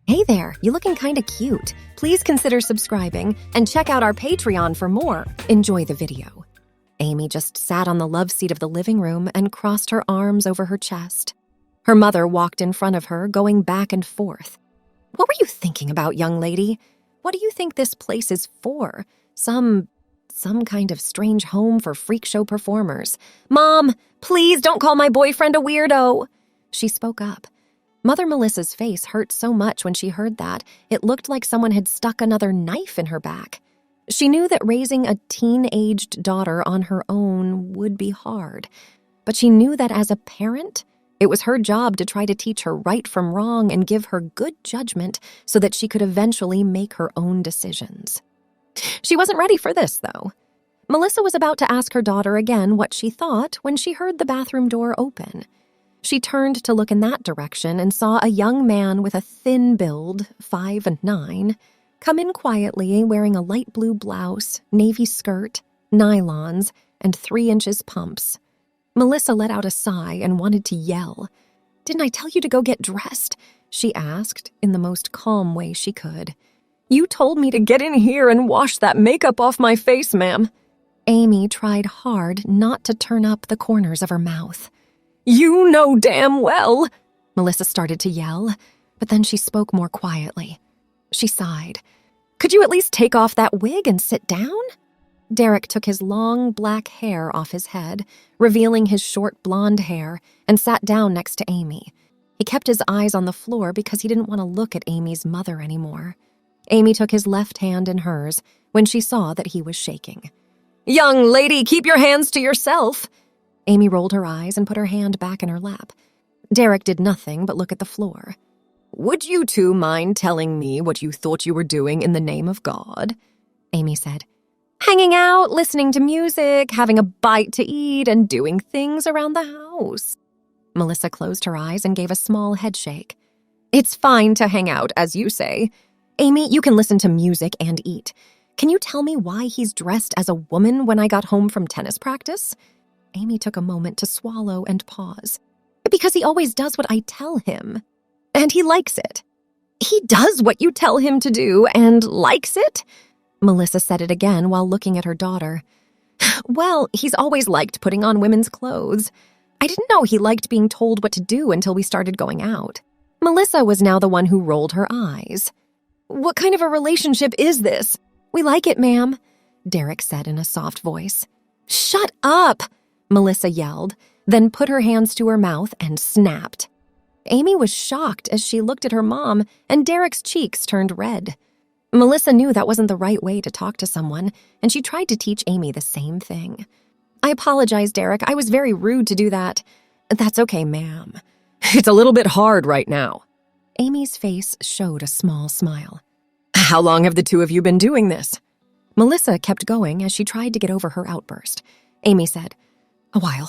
Hey there, you looking kinda cute. Please consider subscribing and check out our Patreon for more. Enjoy the video. Amy just sat on the love seat of the living room and crossed her arms over her chest. Her mother walked in front of her, going back and forth. What were you thinking about, young lady? What do you think this place is for? Some kind of strange home for freak show performers. Mom, please don't call my boyfriend a weirdo. She spoke up. Mother Melissa's face hurt so much when she heard that, it looked like someone had stuck another knife in her back. She knew that raising a teen-aged daughter on her own would be hard, but she knew that as a parent, it was her job to try to teach her right from wrong and give her good judgment so that she could eventually make her own decisions. She wasn't ready for this, though. Melissa was about to ask her daughter again what she thought when she heard the bathroom door open. She turned to look in that direction and saw a young man with a thin build, 5'9", come in quietly wearing a light blue blouse, navy skirt, nylons, and 3 inches pumps. Melissa let out a sigh and wanted to yell. "Didn't I tell you to go get dressed?" she asked in the most calm way she could. "You told me to get in here and wash that makeup off my face, ma'am." Amy tried hard not to turn up the corners of her mouth. "You know damn well," Melissa started to yell, but then she spoke more quietly. She sighed. "Could you at least take off that wig and sit down?" Derek took his long black hair off his head, revealing his short blonde hair, and sat down next to Amy. He kept his eyes on the floor because he didn't want to look at Amy's mother anymore. Amy took his left hand in hers when she saw that he was shaking. "Young lady, keep your hands to yourself." Amy rolled her eyes and put her hand back in her lap. Derek did nothing but look at the floor. "Would you two mind telling me what you thought you were doing in the name of God?" Amy said. "Hanging out, listening to music, having a bite to eat, and doing things around the house." Melissa closed her eyes and gave a small headshake. "It's fine to hang out, as you say. Amy, you can listen to music and eat. Can you tell me why he's dressed as a woman when I got home from tennis practice?" Amy took a moment to swallow and pause. "Because he always does what I tell him. And he likes it." "He does what you tell him to do and likes it?" Melissa said it again while looking at her daughter. "Well, he's always liked putting on women's clothes. I didn't know he liked being told what to do until we started going out." Melissa was now the one who rolled her eyes. "What kind of a relationship is this?" "We like it, ma'am," Derek said in a soft voice. "Shut up!" Melissa yelled, then put her hands to her mouth and snapped. Amy was shocked as she looked at her mom, and Derek's cheeks turned red. Melissa knew that wasn't the right way to talk to someone, and she tried to teach Amy the same thing. "I apologize, Derek. I was very rude to do that." "That's okay, ma'am. It's a little bit hard right now." Amy's face showed a small smile. "How long have the two of you been doing this?" Melissa kept going as she tried to get over her outburst. Amy said, "A while.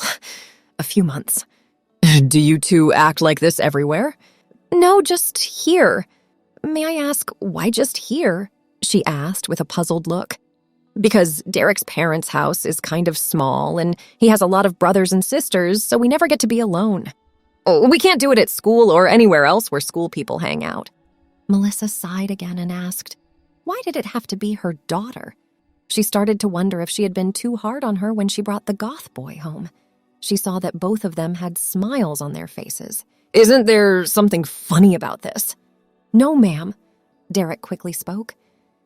A few months." "Do you two act like this everywhere?" "No, just here." "May I ask, why just here?" she asked with a puzzled look. "Because Derek's parents' house is kind of small, and he has a lot of brothers and sisters, so we never get to be alone. Oh, we can't do it at school or anywhere else where school people hang out." Melissa sighed again and asked, why did it have to be her daughter? She started to wonder if she had been too hard on her when she brought the goth boy home. She saw that both of them had smiles on their faces. "Isn't there something funny about this?" "No, ma'am," Derek quickly spoke.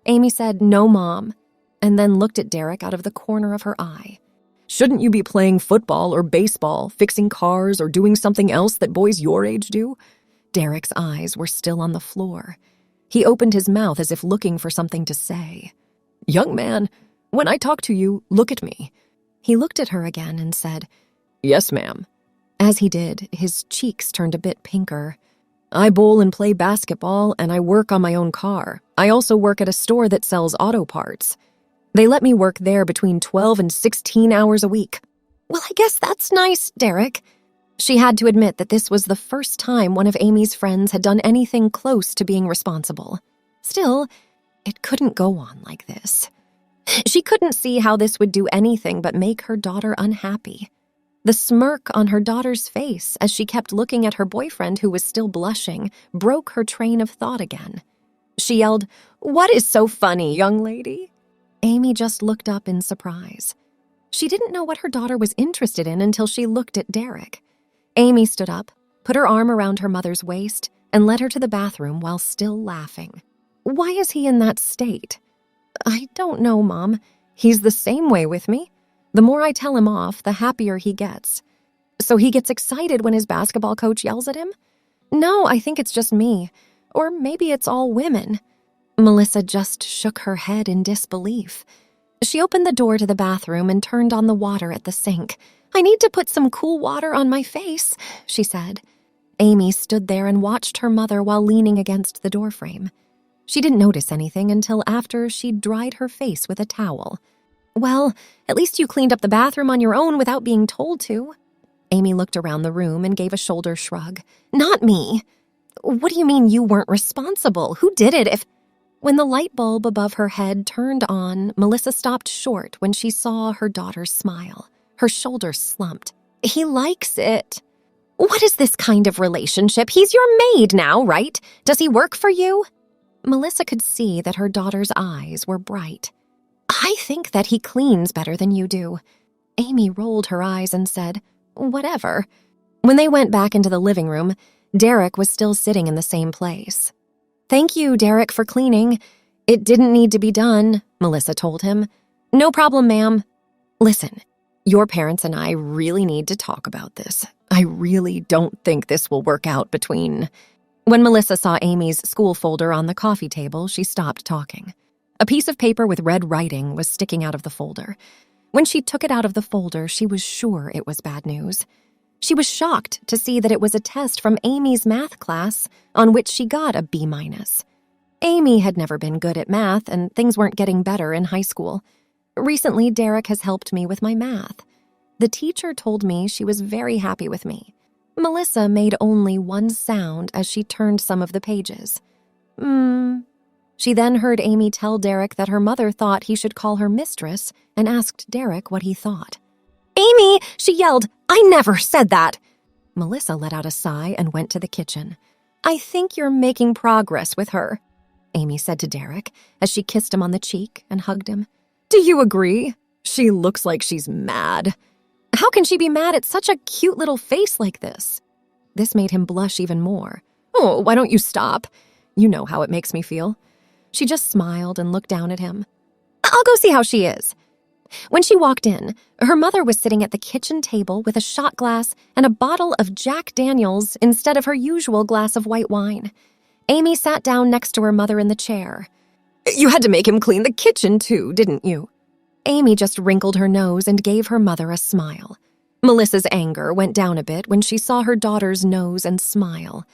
Amy said, "No, Mom," and then looked at Derek out of the corner of her eye. "Shouldn't you be playing football or baseball, fixing cars, or doing something else that boys your age do?" Derek's eyes were still on the floor. He opened his mouth as if looking for something to say. "Young man, when I talk to you, look at me." He looked at her again and said, "Yes, ma'am." As he did, his cheeks turned a bit pinker. "I bowl and play basketball, and I work on my own car. I also work at a store that sells auto parts. They let me work there between 12 and 16 hours a week." "Well, I guess that's nice, Derek." She had to admit that this was the first time one of Amy's friends had done anything close to being responsible. Still, it couldn't go on like this. She couldn't see how this would do anything but make her daughter unhappy. The smirk on her daughter's face as she kept looking at her boyfriend who was still blushing broke her train of thought again. She yelled, "What is so funny, young lady?" Amy just looked up in surprise. She didn't know what her daughter was interested in until she looked at Derek. Amy stood up, put her arm around her mother's waist, and led her to the bathroom while still laughing. "Why is he in that state?" "I don't know, Mom. He's the same way with me. The more I tell him off, the happier he gets." "So he gets excited when his basketball coach yells at him?" "No, I think it's just me. Or maybe it's all women." Melissa just shook her head in disbelief. She opened the door to the bathroom and turned on the water at the sink. "I need to put some cool water on my face," she said. Amy stood there and watched her mother while leaning against the doorframe. She didn't notice anything until after she'd dried her face with a towel. "Well, at least you cleaned up the bathroom on your own without being told to." Amy looked around the room and gave a shoulder shrug. "Not me." "What do you mean you weren't responsible? Who did it if—" When the light bulb above her head turned on, Melissa stopped short when she saw her daughter's smile. Her shoulders slumped. "He likes it." "What is this kind of relationship? He's your maid now, right? Does he work for you?" Melissa could see that her daughter's eyes were bright. "I think that he cleans better than you do." Amy rolled her eyes and said, "Whatever." When they went back into the living room, Derek was still sitting in the same place. "Thank you, Derek, for cleaning. It didn't need to be done," Melissa told him. "No problem, ma'am." "Listen, your parents and I really need to talk about this. I really don't think this will work out between—" When Melissa saw Amy's school folder on the coffee table, she stopped talking. A piece of paper with red writing was sticking out of the folder. When she took it out of the folder, she was sure it was bad news. She was shocked to see that it was a test from Amy's math class on which she got a B-. Amy had never been good at math, and things weren't getting better in high school. "Recently, Derek has helped me with my math. The teacher told me she was very happy with me." Melissa made only one sound as she turned some of the pages. She then heard Amy tell Derek that her mother thought he should call her mistress and asked Derek what he thought. "Amy!" she yelled. "I never said that!" Melissa let out a sigh and went to the kitchen. "I think you're making progress with her," Amy said to Derek as she kissed him on the cheek and hugged him. "Do you agree? She looks like she's mad." "How can she be mad at such a cute little face like this?" This made him blush even more. "Oh, why don't you stop? You know how it makes me feel." She just smiled and looked down at him. "I'll go see how she is." When she walked in, her mother was sitting at the kitchen table with a shot glass and a bottle of Jack Daniels instead of her usual glass of white wine. Amy sat down next to her mother in the chair. "You had to make him clean the kitchen too, didn't you?" Amy just wrinkled her nose and gave her mother a smile. Melissa's anger went down a bit when she saw her daughter's nose and smile.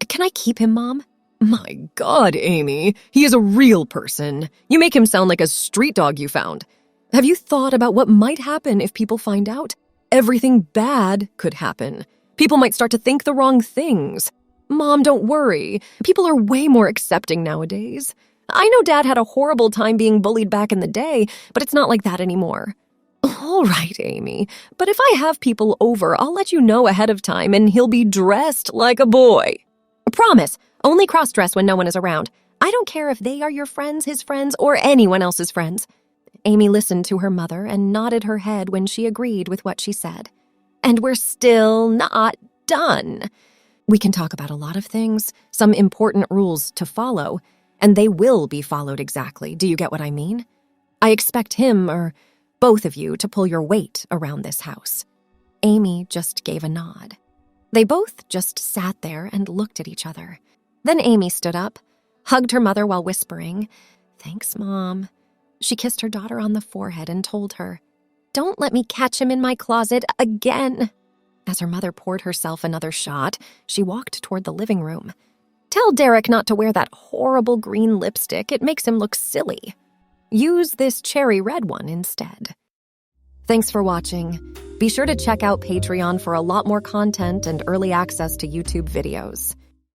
"Can I keep him, Mom?" "My God, Amy, he is a real person. You make him sound like a street dog you found. Have you thought about what might happen if people find out? Everything bad could happen. People might start to think the wrong things. Mom, don't worry. People are way more accepting nowadays. I know Dad had a horrible time being bullied back in the day, but it's not like that anymore." "All right, Amy, but if I have people over, I'll let you know ahead of time and he'll be dressed like a boy." "Promise, only cross-dress when no one is around. I don't care if they are your friends, his friends, or anyone else's friends." Amy listened to her mother and nodded her head when she agreed with what she said. "And we're still not done. We can talk about a lot of things, some important rules to follow, and they will be followed exactly. Do you get what I mean? I expect him, or both of you, to pull your weight around this house." Amy just gave a nod. They both just sat there and looked at each other. Then Amy stood up, hugged her mother while whispering, "Thanks, Mom." She kissed her daughter on the forehead and told her, "Don't let me catch him in my closet again." As her mother poured herself another shot, she walked toward the living room. "Tell Derek not to wear that horrible green lipstick. It makes him look silly. Use this cherry red one instead." Thanks for watching. Be sure to check out Patreon for a lot more content and early access to YouTube videos.